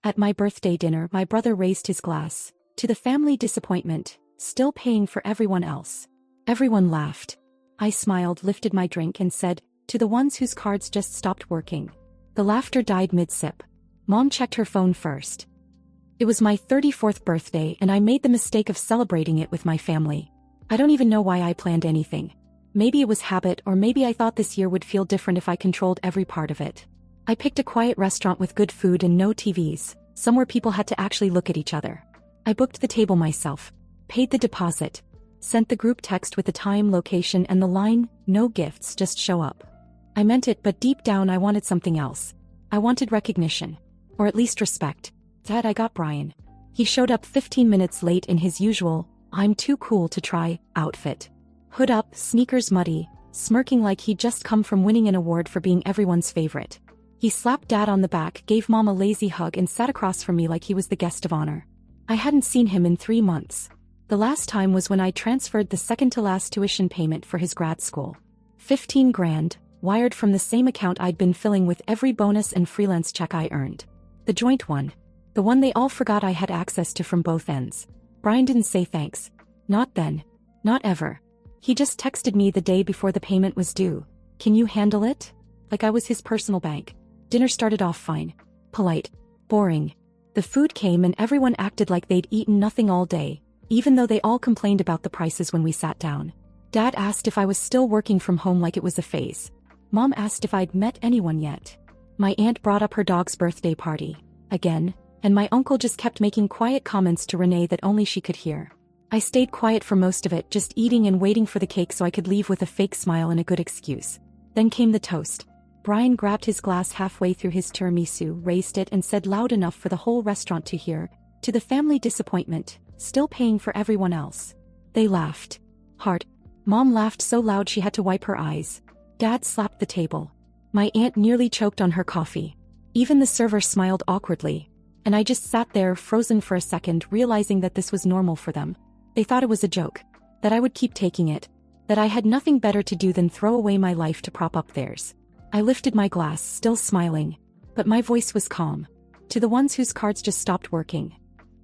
At my birthday dinner, my brother raised his glass. To the family disappointment, still paying for everyone else. Everyone laughed. I smiled, lifted my drink and said, to the ones whose cards just stopped working. The laughter died mid-sip. Mom checked her phone first. It was my 34th birthday and I made the mistake of celebrating it with my family. I don't even know why I planned anything. Maybe it was habit, or maybe I thought this year would feel different if I controlled every part of it. I picked a quiet restaurant with good food and no TVs, somewhere people had to actually look at each other. I booked the table myself, paid the deposit, sent the group text with the time, location and the line, no gifts, just show up. I meant it, but deep down I wanted something else. I wanted recognition. Or at least respect. Dad, I got Brian. He showed up 15 minutes late in his usual, I'm too cool to try, outfit. Hood up, sneakers muddy, smirking like he'd just come from winning an award for being everyone's favorite. He slapped Dad on the back, gave Mom a lazy hug and sat across from me like he was the guest of honor. I hadn't seen him in 3 months. The last time was when I transferred the second-to-last tuition payment for his grad school. 15 grand, wired from the same account I'd been filling with every bonus and freelance check I earned. The joint one. The one they all forgot I had access to from both ends. Brian didn't say thanks. Not then. Not ever. He just texted me the day before the payment was due. Can you handle it? Like I was his personal bank. Dinner started off fine. Polite. Boring. The food came and everyone acted like they'd eaten nothing all day, even though they all complained about the prices when we sat down. Dad asked if I was still working from home like it was a phase. Mom asked if I'd met anyone yet. My aunt brought up her dog's birthday party. Again, and my uncle just kept making quiet comments to Renee that only she could hear. I stayed quiet for most of it, just eating and waiting for the cake so I could leave with a fake smile and a good excuse. Then came the toast. Brian grabbed his glass halfway through his tiramisu, raised it and said loud enough for the whole restaurant to hear, to the family disappointment, still paying for everyone else. They laughed. Hard. Mom laughed so loud she had to wipe her eyes. Dad slapped the table. My aunt nearly choked on her coffee. Even the server smiled awkwardly. And I just sat there frozen for a second, realizing that this was normal for them. They thought it was a joke. That I would keep taking it. That I had nothing better to do than throw away my life to prop up theirs. I lifted my glass, still smiling. But my voice was calm. To the ones whose cards just stopped working.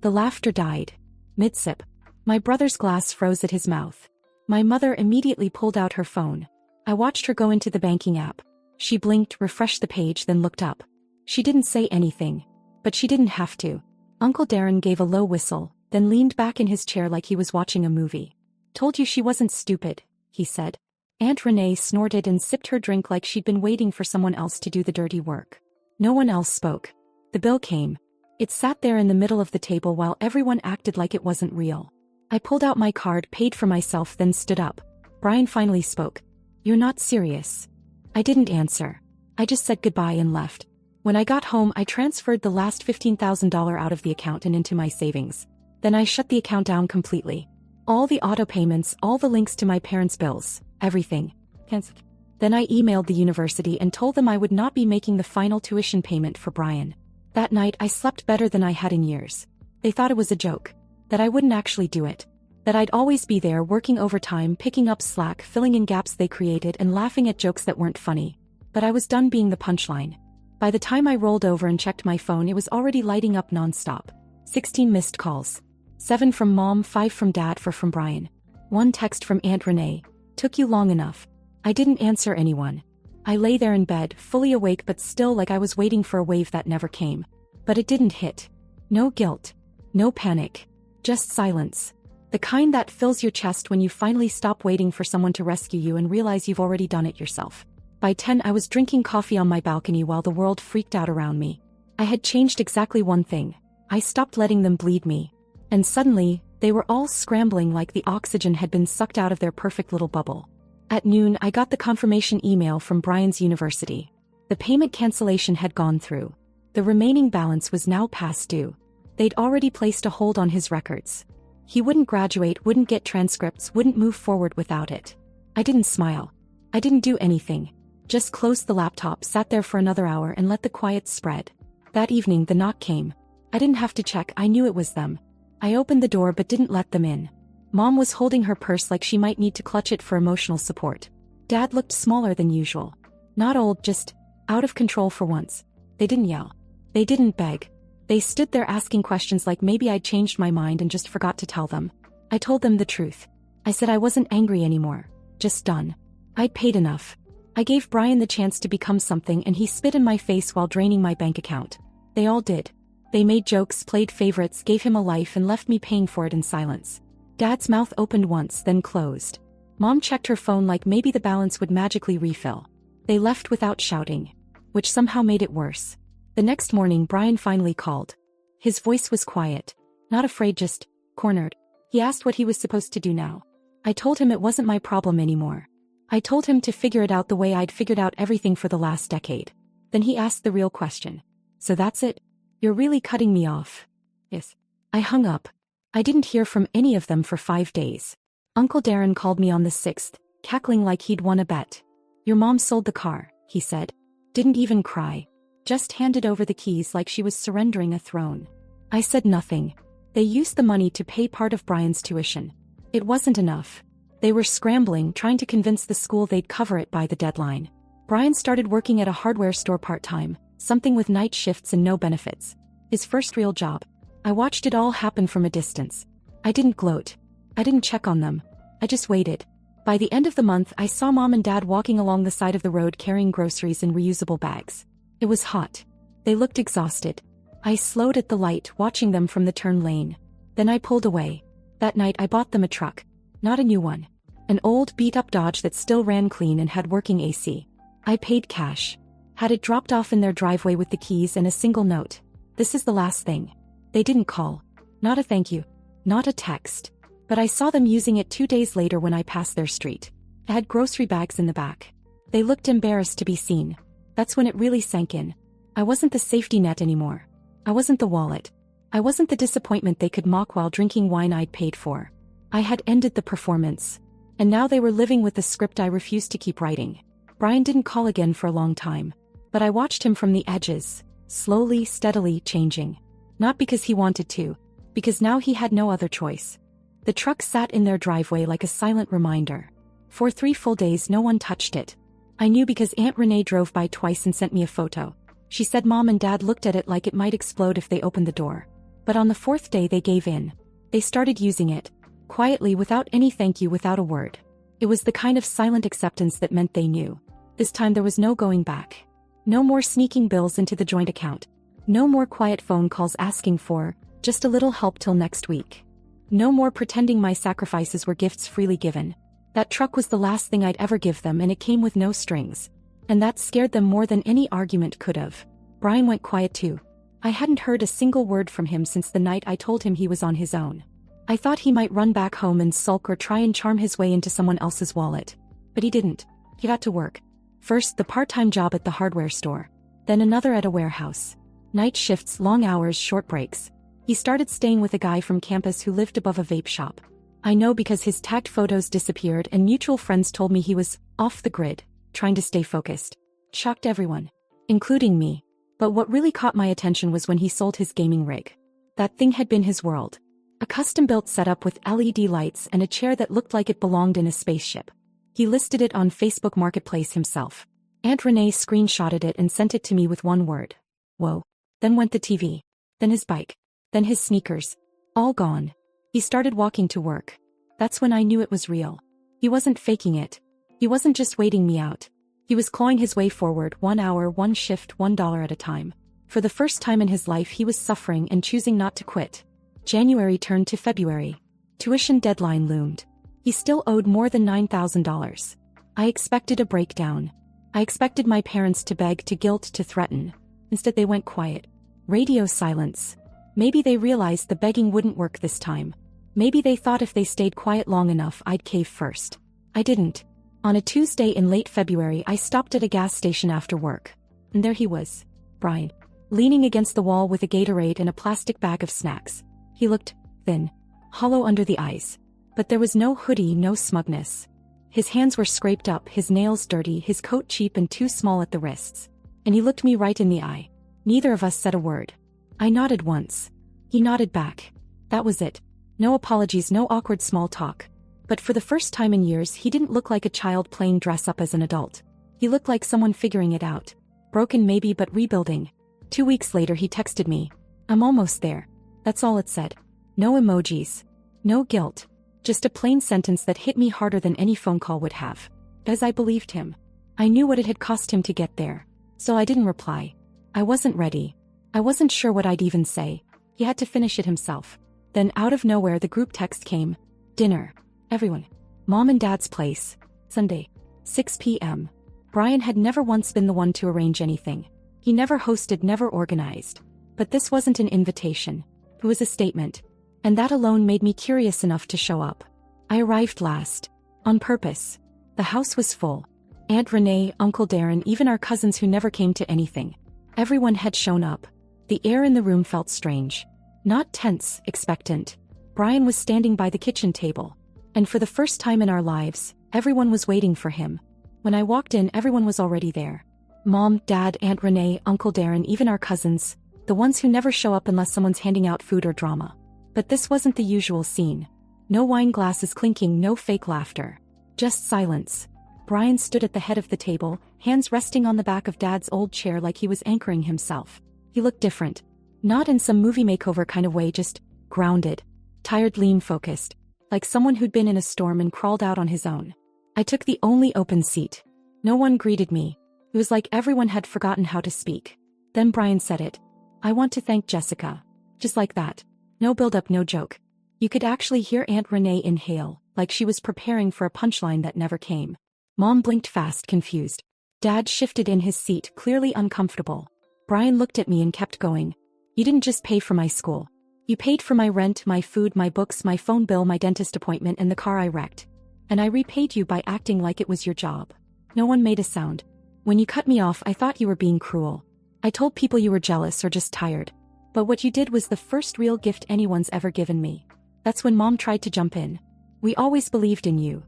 The laughter died. Mid-sip. My brother's glass froze at his mouth. My mother immediately pulled out her phone. I watched her go into the banking app. She blinked, refreshed the page, then looked up. She didn't say anything. But she didn't have to. Uncle Darren gave a low whistle, then leaned back in his chair like he was watching a movie. Told you she wasn't stupid, he said. Aunt Renee snorted and sipped her drink like she'd been waiting for someone else to do the dirty work. No one else spoke. The bill came. It sat there in the middle of the table while everyone acted like it wasn't real. I pulled out my card, paid for myself, then stood up. Brian finally spoke. You're not serious. I didn't answer. I just said goodbye and left. When I got home, I transferred the last $15,000 out of the account and into my savings. Then I shut the account down completely. All the auto payments, all the links to my parents' bills. Everything. Cancelled. Then I emailed the university and told them I would not be making the final tuition payment for Brian. That night I slept better than I had in years. They thought it was a joke. That I wouldn't actually do it. That I'd always be there working overtime, picking up slack, filling in gaps they created and laughing at jokes that weren't funny. But I was done being the punchline. By the time I rolled over and checked my phone, it was already lighting up nonstop. 16 missed calls. 7 from Mom, 5 from Dad, 4 from Brian. 1 text from Aunt Renee. Took you long enough. I didn't answer anyone. I lay there in bed, fully awake but still like I was waiting for a wave that never came. But it didn't hit. No guilt. No panic. Just silence. The kind that fills your chest when you finally stop waiting for someone to rescue you and realize you've already done it yourself. By 10 I was drinking coffee on my balcony while the world freaked out around me. I had changed exactly one thing. I stopped letting them bleed me. And suddenly, they were all scrambling like the oxygen had been sucked out of their perfect little bubble. At noon I got the confirmation email from Brian's university. The payment cancellation had gone through. The remaining balance was now past due. They'd already placed a hold on his records. He wouldn't graduate, wouldn't get transcripts, wouldn't move forward without it. I didn't smile. I didn't do anything. Just closed the laptop, sat there for another hour and let the quiet spread. That evening the knock came. I didn't have to check, I knew it was them. I opened the door but didn't let them in. Mom was holding her purse like she might need to clutch it for emotional support. Dad looked smaller than usual. Not old, just out of control for once. They didn't yell. They didn't beg. They stood there asking questions like maybe I'd changed my mind and just forgot to tell them. I told them the truth. I said I wasn't angry anymore. Just done. I'd paid enough. I gave Brian the chance to become something and he spit in my face while draining my bank account. They all did. They made jokes, played favorites, gave him a life and left me paying for it in silence. Dad's mouth opened once, then closed. Mom checked her phone like maybe the balance would magically refill. They left without shouting, which somehow made it worse. The next morning Brian finally called. His voice was quiet, not afraid, just cornered. He asked what he was supposed to do now. I told him it wasn't my problem anymore. I told him to figure it out the way I'd figured out everything for the last decade. Then he asked the real question. So that's it? You're really cutting me off? Yes. I hung up. I didn't hear from any of them for 5 days. Uncle Darren called me on the 6th, cackling like he'd won a bet. Your mom sold the car, he said. Didn't even cry. Just handed over the keys like she was surrendering a throne. I said nothing. They used the money to pay part of Brian's tuition. It wasn't enough. They were scrambling, trying to convince the school they'd cover it by the deadline. Brian started working at a hardware store part-time, something with night shifts and no benefits. His first real job. I watched it all happen from a distance. I didn't gloat. I didn't check on them. I just waited. By the end of the month, I saw Mom and Dad walking along the side of the road carrying groceries in reusable bags. It was hot. They looked exhausted. I slowed at the light, watching them from the turn lane. Then I pulled away. That night I bought them a truck. Not a new one. An old, beat-up Dodge that still ran clean and had working AC. I paid cash. Had it dropped off in their driveway with the keys and a single note. This is the last thing. They didn't call. Not a thank you. Not a text. But I saw them using it 2 days later when I passed their street. It had grocery bags in the back. They looked embarrassed to be seen. That's when it really sank in. I wasn't the safety net anymore. I wasn't the wallet. I wasn't the disappointment they could mock while drinking wine I'd paid for. I had ended the performance. And now they were living with the script I refused to keep writing. Brian didn't call again for a long time. But I watched him from the edges, slowly, steadily changing. Not because he wanted to, because now he had no other choice. The truck sat in their driveway like a silent reminder. For 3 full days no one touched it. I knew because Aunt Renee drove by twice and sent me a photo. She said Mom and Dad looked at it like it might explode if they opened the door. But on the 4th day they gave in. They started using it. Quietly, without any thank you, without a word. It was the kind of silent acceptance that meant they knew. This time there was no going back. No more sneaking bills into the joint account. No more quiet phone calls asking for just a little help till next week. No more pretending my sacrifices were gifts freely given. That truck was the last thing I'd ever give them, and it came with no strings. And that scared them more than any argument could have. Brian went quiet too. I hadn't heard a single word from him since the night I told him he was on his own. I thought he might run back home and sulk or try and charm his way into someone else's wallet. But he didn't. He got to work. First the part-time job at the hardware store. Then another at a warehouse. Night shifts, long hours, short breaks. He started staying with a guy from campus who lived above a vape shop. I know because his tagged photos disappeared and mutual friends told me he was off the grid, trying to stay focused. Shocked everyone, including me. But what really caught my attention was when he sold his gaming rig. That thing had been his world. A custom-built setup with LED lights and a chair that looked like it belonged in a spaceship. He listed it on Facebook Marketplace himself. Aunt Renee screenshotted it and sent it to me with one word. Whoa. Then went the TV. Then his bike. Then his sneakers. All gone. He started walking to work. That's when I knew it was real. He wasn't faking it. He wasn't just waiting me out. He was clawing his way forward, 1 hour, 1 shift, $1 at a time. For the first time in his life he was suffering and choosing not to quit. January turned to February. Tuition deadline loomed. He still owed more than $9,000. I expected a breakdown. I expected my parents to beg, to guilt, to threaten. Instead they went quiet. Radio silence. Maybe they realized the begging wouldn't work this time. Maybe they thought if they stayed quiet long enough I'd cave first. I didn't. On a Tuesday in late February I stopped at a gas station after work. And there he was. Brian. Leaning against the wall with a Gatorade and a plastic bag of snacks. He looked thin. Hollow under the eyes. But there was no hoodie, no smugness. His hands were scraped up, his nails dirty, his coat cheap and too small at the wrists. And he looked me right in the eye. Neither of us said a word. I nodded once. He nodded back. That was it. No apologies, no awkward small talk. But for the first time in years he didn't look like a child playing dress up as an adult. He looked like someone figuring it out. Broken maybe, but rebuilding. 2 weeks later he texted me. I'm almost there. That's all it said. No emojis. No guilt. Just a plain sentence that hit me harder than any phone call would have. As I believed him. I knew what it had cost him to get there. So I didn't reply. I wasn't ready. I wasn't sure what I'd even say. He had to finish it himself. Then out of nowhere the group text came. Dinner. Everyone. Mom and Dad's place. Sunday. 6 p.m. Brian had never once been the one to arrange anything. He never hosted, never organized. But this wasn't an invitation. It was a statement. And that alone made me curious enough to show up. I arrived last. On purpose. The house was full. Aunt Renee, Uncle Darren, even our cousins who never came to anything. Everyone had shown up. The air in the room felt strange. Not tense, expectant. Brian was standing by the kitchen table. And for the first time in our lives, everyone was waiting for him. When I walked in, everyone was already there. Mom, Dad, Aunt Renee, Uncle Darren, even our cousins. The ones who never show up unless someone's handing out food or drama. But this wasn't the usual scene. No wine glasses clinking, no fake laughter. Just silence. Brian stood at the head of the table, hands resting on the back of Dad's old chair like he was anchoring himself. He looked different. Not in some movie makeover kind of way, just grounded. Tired, lean, focused. Like someone who'd been in a storm and crawled out on his own. I took the only open seat. No one greeted me. It was like everyone had forgotten how to speak. Then Brian said it. I want to thank Jessica. Just like that. No build-up, no joke. You could actually hear Aunt Renee inhale, like she was preparing for a punchline that never came. Mom blinked fast, confused. Dad shifted in his seat, clearly uncomfortable. Brian looked at me and kept going. You didn't just pay for my school. You paid for my rent, my food, my books, my phone bill, my dentist appointment, and the car I wrecked. And I repaid you by acting like it was your job. No one made a sound. When you cut me off, I thought you were being cruel. I told people you were jealous or just tired. But what you did was the first real gift anyone's ever given me. That's when Mom tried to jump in. We always believed in you.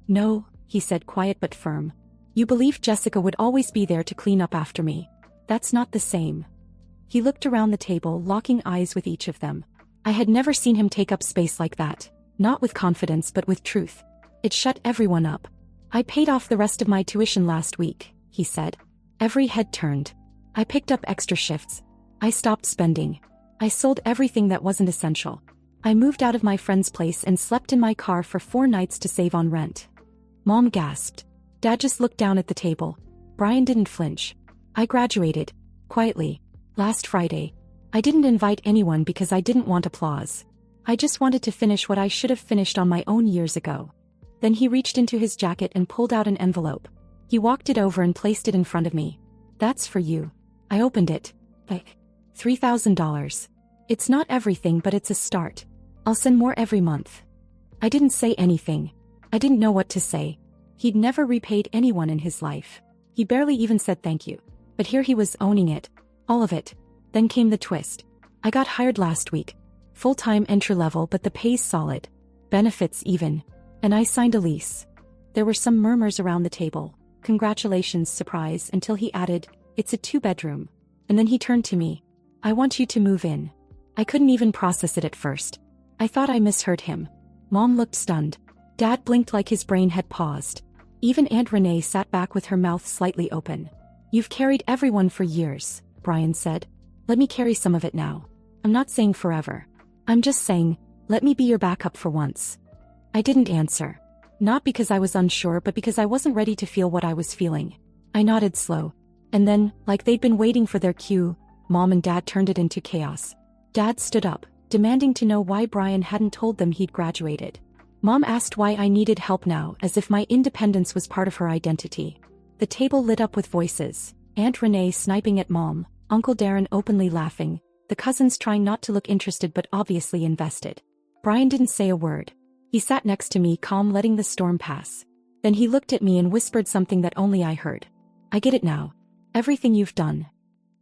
No, he said, quiet but firm. You believed Jessica would always be there to clean up after me. That's not the same. He looked around the table, locking eyes with each of them. I had never seen him take up space like that. Not with confidence but with truth. It shut everyone up. I paid off the rest of my tuition last week, he said. Every head turned. I picked up extra shifts. I stopped spending. I sold everything that wasn't essential. I moved out of my friend's place and slept in my car for 4 nights to save on rent. Mom gasped. Dad just looked down at the table. Brian didn't flinch. I graduated. Quietly. Last Friday. I didn't invite anyone because I didn't want applause. I just wanted to finish what I should have finished on my own years ago. Then he reached into his jacket and pulled out an envelope. He walked it over and placed it in front of me. That's for you. I opened it. Like, $3,000. It's not everything, but it's a start. I'll send more every month. I didn't say anything. I didn't know what to say. He'd never repaid anyone in his life. He barely even said thank you. But here he was owning it. All of it. Then came the twist. I got hired last week. Full-time entry-level, but the pay's solid. Benefits even. And I signed a lease. There were some murmurs around the table. Congratulations, surprise, until he added, it's a 2-bedroom. And then he turned to me. I want you to move in. I couldn't even process it at first. I thought I misheard him. Mom looked stunned. Dad blinked like his brain had paused. Even Aunt Renee sat back with her mouth slightly open. You've carried everyone for years, Brian said. Let me carry some of it now. I'm not saying forever. I'm just saying, let me be your backup for once. I didn't answer. Not because I was unsure, but because I wasn't ready to feel what I was feeling. I nodded slow. And then, like they'd been waiting for their cue, Mom and Dad turned it into chaos. Dad stood up, demanding to know why Brian hadn't told them he'd graduated. Mom asked why I needed help now, as if my independence was part of her identity. The table lit up with voices, Aunt Renee sniping at Mom, Uncle Darren openly laughing, the cousins trying not to look interested but obviously invested. Brian didn't say a word. He sat next to me, calm, letting the storm pass. Then he looked at me and whispered something that only I heard. I get it now. Everything you've done.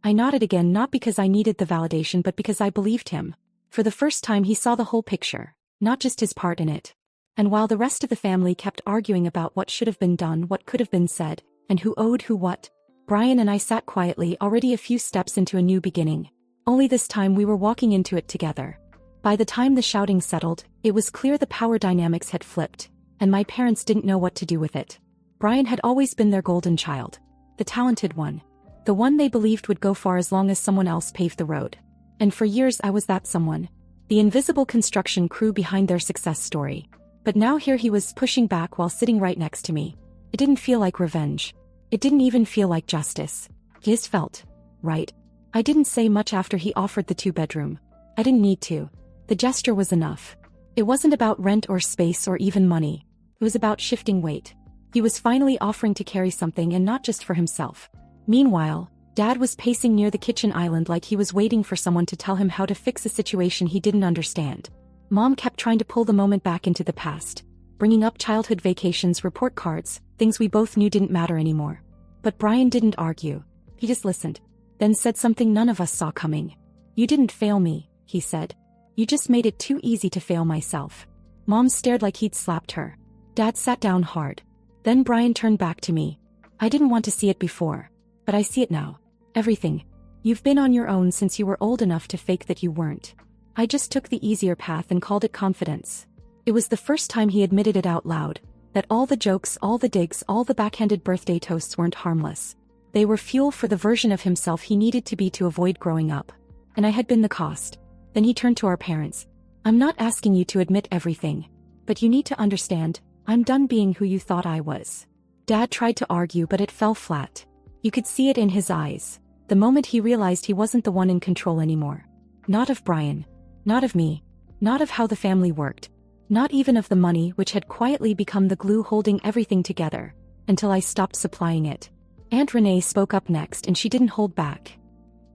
I nodded again, not because I needed the validation but because I believed him. For the first time he saw the whole picture, not just his part in it. And while the rest of the family kept arguing about what should have been done, what could have been said, and who owed who what, Brian and I sat quietly, already a few steps into a new beginning. Only this time we were walking into it together. By the time the shouting settled, it was clear the power dynamics had flipped, and my parents didn't know what to do with it. Brian had always been their golden child. The talented one. The one they believed would go far as long as someone else paved the road. And for years I was that someone. The invisible construction crew behind their success story. But now here he was pushing back while sitting right next to me. It didn't feel like revenge. It didn't even feel like justice. It just felt right. I didn't say much after he offered the 2-bedroom. I didn't need to. The gesture was enough. It wasn't about rent or space or even money. It was about shifting weight. He was finally offering to carry something, and not just for himself. Meanwhile, Dad was pacing near the kitchen island like he was waiting for someone to tell him how to fix a situation he didn't understand. Mom kept trying to pull the moment back into the past, bringing up childhood vacations, report cards, things we both knew didn't matter anymore. But Brian didn't argue. He just listened, then said something none of us saw coming. "You didn't fail me," he said. "You just made it too easy to fail myself." Mom stared like he'd slapped her. Dad sat down hard. Then Brian turned back to me. "I didn't want to see it before, but I see it now. Everything. You've been on your own since you were old enough to fake that you weren't. I just took the easier path and called it confidence." It was the first time he admitted it out loud, that all the jokes, all the digs, all the backhanded birthday toasts weren't harmless. They were fuel for the version of himself he needed to be to avoid growing up. And I had been the cost. Then he turned to our parents. "I'm not asking you to admit everything. But you need to understand, I'm done being who you thought I was." Dad tried to argue, but it fell flat. You could see it in his eyes. The moment he realized he wasn't the one in control anymore. Not of Brian. Not of me. Not of how the family worked. Not even of the money, which had quietly become the glue holding everything together, until I stopped supplying it. Aunt Renee spoke up next, and she didn't hold back.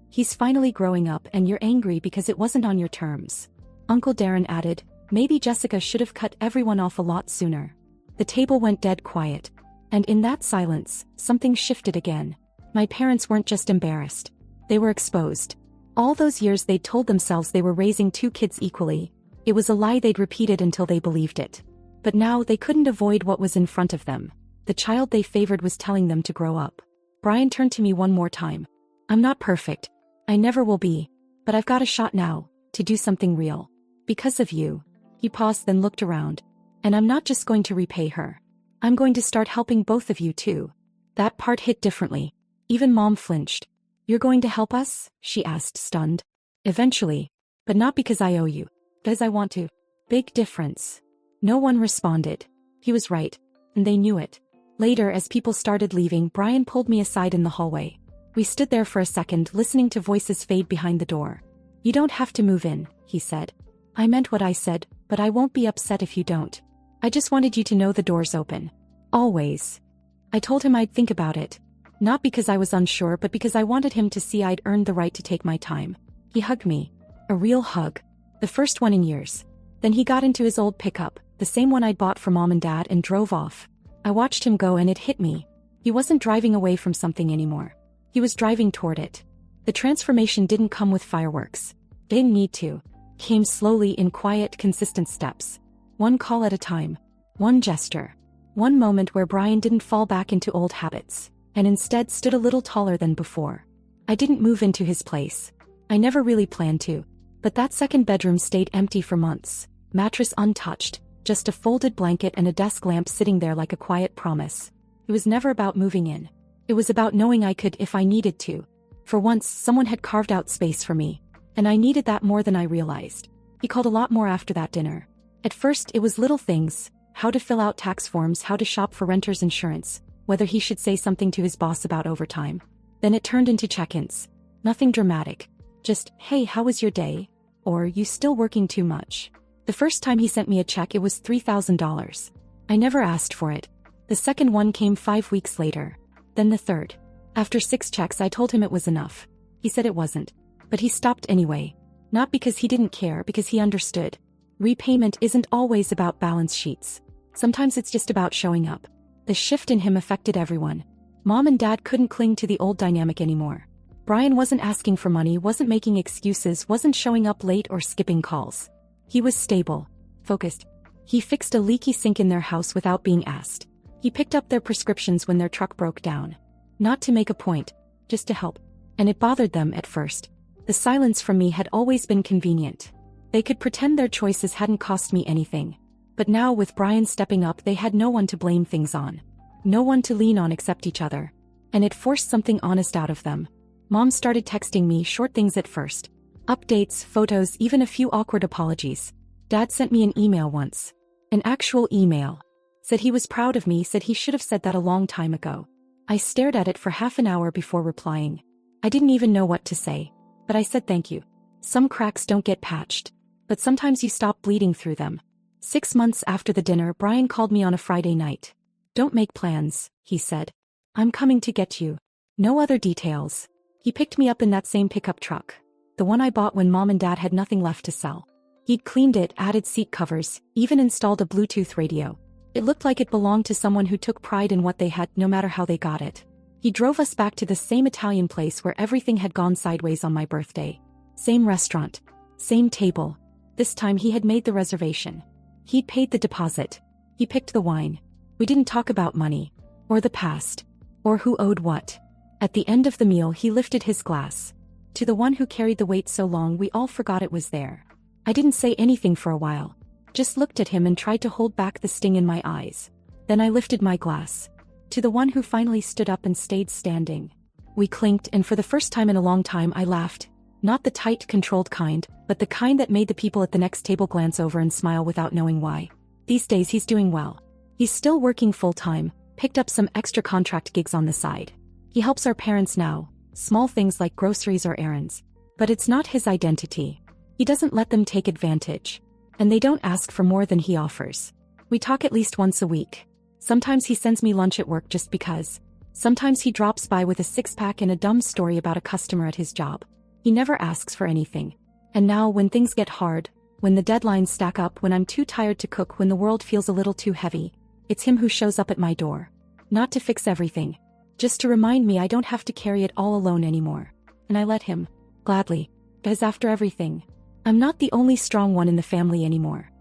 "He's finally growing up, and you're angry because it wasn't on your terms." Uncle Darren added, "Maybe Jessica should have cut everyone off a lot sooner." The table went dead quiet. And in that silence, something shifted again. My parents weren't just embarrassed. They were exposed. All those years they'd told themselves they were raising 2 kids equally. It was a lie they'd repeated until they believed it. But now they couldn't avoid what was in front of them. The child they favored was telling them to grow up. Brian turned to me one more time. "I'm not perfect. I never will be. But I've got a shot now, to do something real. Because of you." He paused, then looked around. "And I'm not just going to repay her. I'm going to start helping both of you too." That part hit differently. Even Mom flinched. "You're going to help us?" she asked, stunned. "Eventually. But not because I owe you. Because I want to." Big difference. No one responded. He was right. And they knew it. Later, as people started leaving, Brian pulled me aside in the hallway. We stood there for a second, listening to voices fade behind the door. "You don't have to move in," he said. "I meant what I said, but I won't be upset if you don't. I just wanted you to know the door's open. Always." I told him I'd think about it. Not because I was unsure, but because I wanted him to see I'd earned the right to take my time. He hugged me. A real hug. The first one in years. Then he got into his old pickup, the same one I'd bought for Mom and Dad, and drove off. I watched him go, and it hit me. He wasn't driving away from something anymore. He was driving toward it. The transformation didn't come with fireworks. Didn't need to. Came slowly, in quiet, consistent steps. One call at a time. One gesture. One moment where Brian didn't fall back into old habits, and instead stood a little taller than before. I didn't move into his place. I never really planned to. But that 2nd bedroom stayed empty for months. Mattress untouched, just a folded blanket and a desk lamp sitting there like a quiet promise. It was never about moving in. It was about knowing I could if I needed to. For once, someone had carved out space for me. And I needed that more than I realized. He called a lot more after that dinner. At first, it was little things. How to fill out tax forms, how to shop for renter's insurance, whether he should say something to his boss about overtime. Then it turned into check-ins. Nothing dramatic. Just, "Hey, how was your day?" Or, "You still working too much?" The first time he sent me a check, it was $3,000. I never asked for it. The second one came 5 weeks later. Then the third. After 6 checks, I told him it was enough. He said it wasn't. But he stopped anyway. Not because he didn't care, because he understood. Repayment isn't always about balance sheets. Sometimes it's just about showing up. The shift in him affected everyone. Mom and Dad couldn't cling to the old dynamic anymore. Brian wasn't asking for money, wasn't making excuses, wasn't showing up late or skipping calls. He was stable, focused. He fixed a leaky sink in their house without being asked. He picked up their prescriptions when their truck broke down. Not to make a point, just to help. And it bothered them at first. The silence from me had always been convenient. They could pretend their choices hadn't cost me anything. But now, with Brian stepping up, they had no one to blame things on. No one to lean on except each other. And it forced something honest out of them. Mom started texting me short things at first. Updates, photos, even a few awkward apologies. Dad sent me an email once. An actual email. Said he was proud of me, said he should have said that a long time ago. I stared at it for half an hour before replying. I didn't even know what to say. But I said thank you. Some cracks don't get patched. But sometimes you stop bleeding through them. 6 months after the dinner, Brian called me on a Friday night. Don't make plans, he said. I'm coming to get you. No other details. He picked me up in that same pickup truck. The one I bought when Mom and Dad had nothing left to sell. He'd cleaned it, added seat covers, even installed a Bluetooth radio. It looked like it belonged to someone who took pride in what they had, no matter how they got it. He drove us back to the same Italian place where everything had gone sideways on my birthday. Same restaurant. Same table. This time he had made the reservation. He'd paid the deposit. He picked the wine. We didn't talk about money. Or the past. Or who owed what. At the end of the meal he lifted his glass. To the one who carried the weight so long we all forgot it was there. I didn't say anything for a while. Just looked at him and tried to hold back the sting in my eyes. Then I lifted my glass. To the one who finally stood up and stayed standing. We clinked, and for the first time in a long time I laughed. Not the tight, controlled kind, but the kind that made the people at the next table glance over and smile without knowing why. These days he's doing well. He's still working full-time, picked up some extra contract gigs on the side. He helps our parents now, small things like groceries or errands. But it's not his identity. He doesn't let them take advantage. And they don't ask for more than he offers. We talk at least once a week. Sometimes he sends me lunch at work just because. Sometimes he drops by with a six-pack and a dumb story about a customer at his job. He never asks for anything. And now, when things get hard, when the deadlines stack up, when I'm too tired to cook, when the world feels a little too heavy, it's him who shows up at my door. Not to fix everything. Just to remind me I don't have to carry it all alone anymore. And I let him. Gladly. Because after everything, I'm not the only strong one in the family anymore.